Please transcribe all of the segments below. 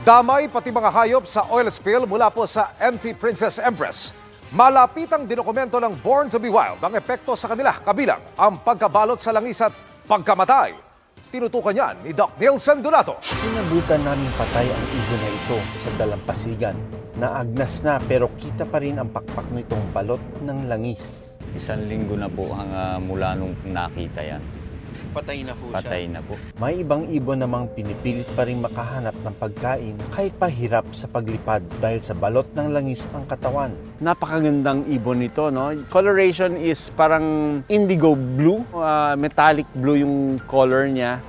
Damay pati mga hayop sa oil spill mula po sa MT Princess Empress. Malapitang dinokumento ng Born to be Wild ang epekto sa kanila kabilang ang pagkabalot sa langis at pagkamatay. Tinutukan yan ni Doc Nielsen Donato. Sinabutan namin patay ang ibon na ito sa dalampasigan. Naagnas na pero kita pa rin ang pakpak nitong balot ng langis. 1 linggo na po mula nung nakita yan. Patay na po Patay na po. May ibang ibon namang pinipilit pa rin makahanap ng pagkain kahit pahirap sa paglipad dahil sa balot ng langis ang katawan. Napakagandang ibon nito, no? Coloration is parang indigo blue, metallic blue yung color niya.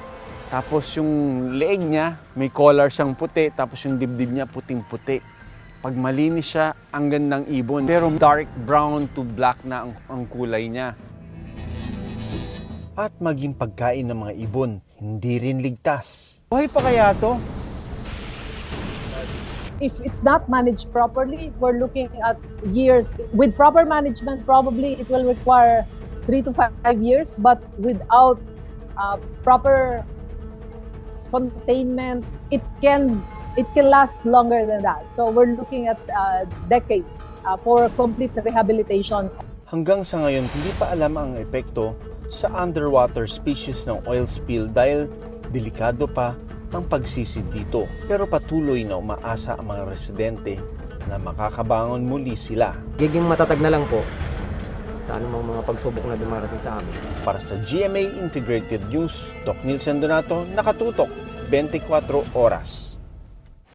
Tapos yung leeg niya, may color siyang puti, tapos yung dibdib niya puting-puti. Pag malinis siya, ang gandang ibon. Pero dark brown to black na ang kulay niya. At maging pagkain ng mga ibon, hindi rin ligtas. Buhay pa kaya to? If it's not managed properly, we're looking at years. With proper management, probably it will require 3 to 5 years, but without proper containment, it can last longer than that. So we're looking at decades for complete rehabilitation. Hanggang sa ngayon, hindi pa alam ang epekto sa underwater species ng oil spill dahil delikado pa ang pagsisid dito. Pero patuloy na umaasa ang mga residente na makakabangon muli sila. Giging matatag na lang po sa anumang mga pagsubok na dumarating sa amin. Para sa GMA Integrated News, Doc Nielsen Donato, nakatutok 24 oras.